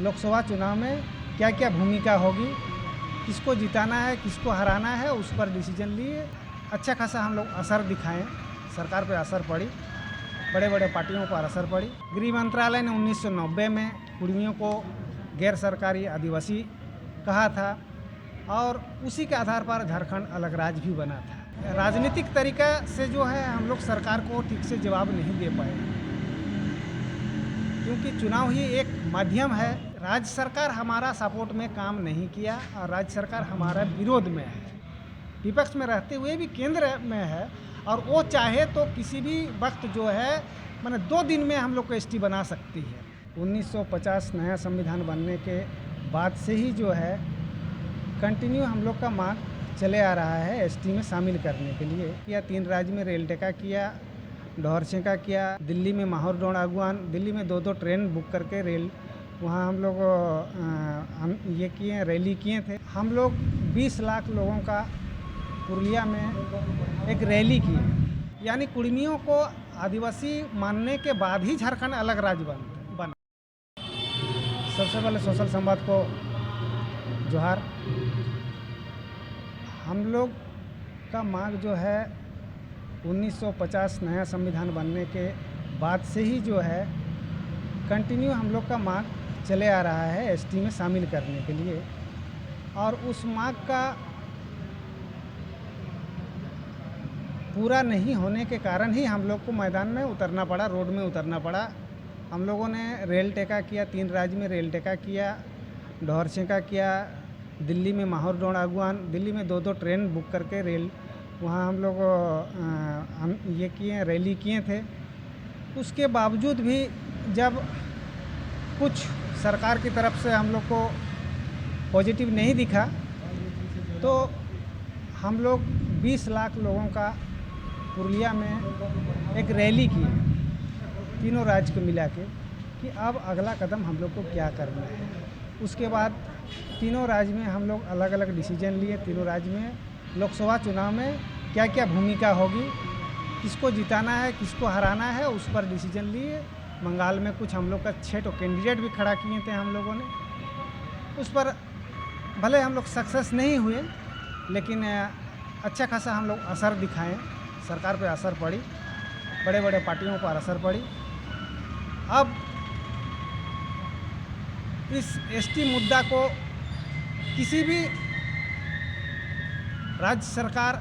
लोकसभा चुनाव में क्या क्या भूमिका होगी, किसको जिताना है, किसको हराना है, उस पर डिसीजन लिए। अच्छा खासा हम लोग असर दिखाएं, सरकार पे असर पड़ी, बड़े बड़े पार्टियों पर असर पड़ी। गृह मंत्रालय ने 1990 में कुर्मियों को गैर सरकारी आदिवासी कहा था और उसी के आधार पर झारखंड अलग राज्य भी बना था। राजनीतिक तरीका से जो है हम लोग सरकार को ठीक से जवाब नहीं दे पाए, क्योंकि चुनाव ही एक माध्यम है। राज्य सरकार हमारा सपोर्ट में काम नहीं किया और राज्य सरकार हमारा विरोध में है, विपक्ष में रहते हुए भी केंद्र में है और वो चाहे तो किसी भी वक्त जो है माने 2 दिन में हम लोग को एसटी बना सकती है। 1950 नया संविधान बनने के बाद से ही जो है कंटिन्यू हम लोग का मांग चले आ रहा है एसटी में शामिल करने के लिए। या 3 राज्य में रेल टेका किया, डोहरछे का किया, दिल्ली में माहौर डोड़ आगुआन, दिल्ली में 2-2 ट्रेन बुक करके रेल वहाँ हम लोग हम ये किए, रैली किए थे। हम लोग 20 लाख लोगों का पुरुलिया में एक रैली की, यानी कुर्मियों को आदिवासी मानने के बाद ही झारखंड अलग राज्य बना। सबसे पहले सोशल संवाद को जोहार। हम लोग का मांग जो है 1950 नया संविधान बनने के बाद से ही जो है कंटिन्यू हम लोग का मांग चले आ रहा है एसटी में शामिल करने के लिए, और उस मांग का पूरा नहीं होने के कारण ही हम लोग को मैदान में उतरना पड़ा, रोड में उतरना पड़ा। हम लोगों ने रेल टेका किया, 3 राज्य में रेल टेका किया, डोहरछे का किया, दिल्ली में माहौर डोड़ आगुआन, दिल्ली में 2-2 ट्रेन बुक करके रेल वहाँ हम लोग हम ये किए, रैली किए थे। उसके बावजूद भी जब कुछ सरकार की तरफ से हम लोग को पॉजिटिव नहीं दिखा तो हम लोग 20 लाख लोगों का पुरुलिया में एक रैली की, तीनों राज्य को मिला के, कि अब अगला कदम हम लोग को क्या करना है। उसके बाद तीनों राज्य में हम लोग अलग अलग डिसीजन लिए। तीनों राज्य में लोकसभा चुनाव में क्या क्या भूमिका होगी, किसको जिताना है, किसको हराना है, उस पर डिसीजन लिए। बंगाल में कुछ हम लोग का 6 कैंडिडेट भी खड़ा किए थे हम लोगों ने। उस पर भले हम लोग सक्सेस नहीं हुए, लेकिन अच्छा खासा हम लोग असर दिखाएं, सरकार पे असर पड़ी, बड़े बड़े पार्टियों पर असर पड़ी। अब इस एसटी मुद्दा को किसी भी राज्य सरकार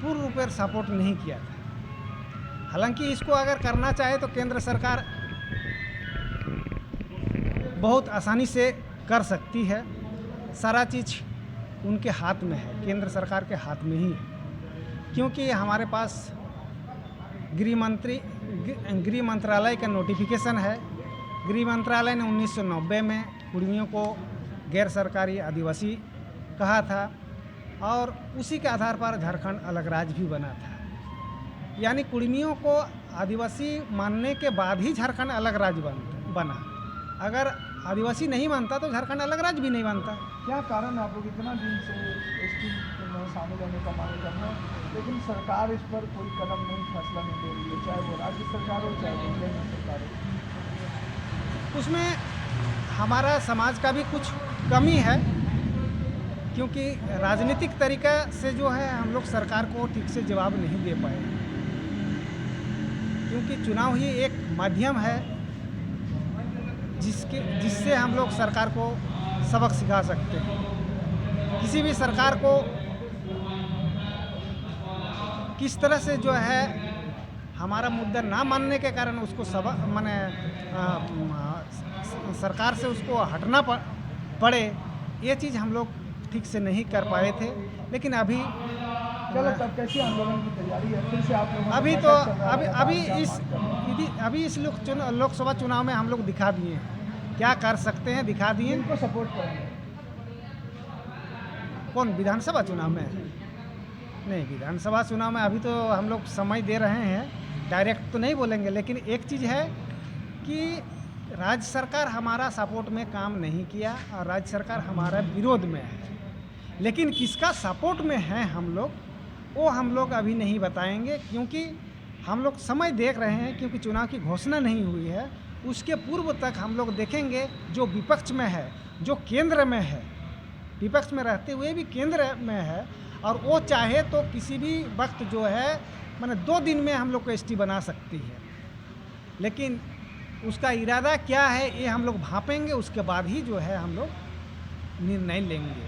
पूर्ण रूप से सपोर्ट नहीं किया था। हालांकि इसको अगर करना चाहे तो केंद्र सरकार बहुत आसानी से कर सकती है। सारा चीज़ उनके हाथ में है, केंद्र सरकार के हाथ में ही है, क्योंकि हमारे पास गृह मंत्रालय का नोटिफिकेशन है। गृह मंत्रालय ने 1990 में कुर्मियों को गैर सरकारी आदिवासी कहा था और उसी के आधार पर झारखंड अलग राज्य भी बना था। यानी कुर्मियों को आदिवासी मानने के बाद ही झारखंड अलग राज्य बना। अगर आदिवासी नहीं मानता तो झारखंड अलग राज्य भी नहीं बनता। क्या कारण है आप लोग इतना दिन से एसटी में शामिल होने का मांग कर रहे हैं, लेकिन सरकार इस पर कोई कदम नहीं, फैसला नहीं ले रही है, चाहे वो राज्य सरकार हो चाहे वो केंद्र सरकार हो? उसमें हमारा समाज का भी कुछ कमी है, क्योंकि राजनीतिक तरीका से जो है हम लोग सरकार को ठीक से जवाब नहीं दे पाए, क्योंकि चुनाव ही एक माध्यम है जिससे हम लोग सरकार को सबक सिखा सकते हैं। किसी भी सरकार को किस तरह से जो है हमारा मुद्दा ना मानने के कारण उसको सबक माने सरकार से उसको हटना पड़े, ये चीज़ हम लोग ठीक से नहीं कर पाए थे। लेकिन अभी चलो तब कैसी आंदोलन की तैयारी है फिर से आप लोगों ने? अभी इस लोकसभा चुनाव में हम लोग दिखा दिए हैं क्या कर सकते हैं, दिखा दिए। इनको सपोर्ट करेंगे? कौन विधानसभा चुनाव में? नहीं, विधानसभा चुनाव में अभी तो हम लोग समय दे रहे हैं, डायरेक्ट तो नहीं बोलेंगे। लेकिन एक चीज़ है कि राज्य सरकार हमारा सपोर्ट में काम नहीं किया और राज्य सरकार हमारा विरोध में है। लेकिन किसका सपोर्ट में है हम लोग, वो हम लोग अभी नहीं बताएंगे, क्योंकि हम लोग समय देख रहे हैं, क्योंकि चुनाव की घोषणा नहीं हुई है उसके पूर्व तक हम लोग देखेंगे जो विपक्ष में है, जो केंद्र में है, विपक्ष में रहते हुए भी केंद्र में है, और वो चाहे तो किसी भी वक्त जो है माने 2 दिन में हम लोग को एसटी बना सकती है। लेकिन उसका इरादा क्या है ये हम लोग भांपेंगे, उसके बाद ही जो है हम लोग निर्णय लेंगे।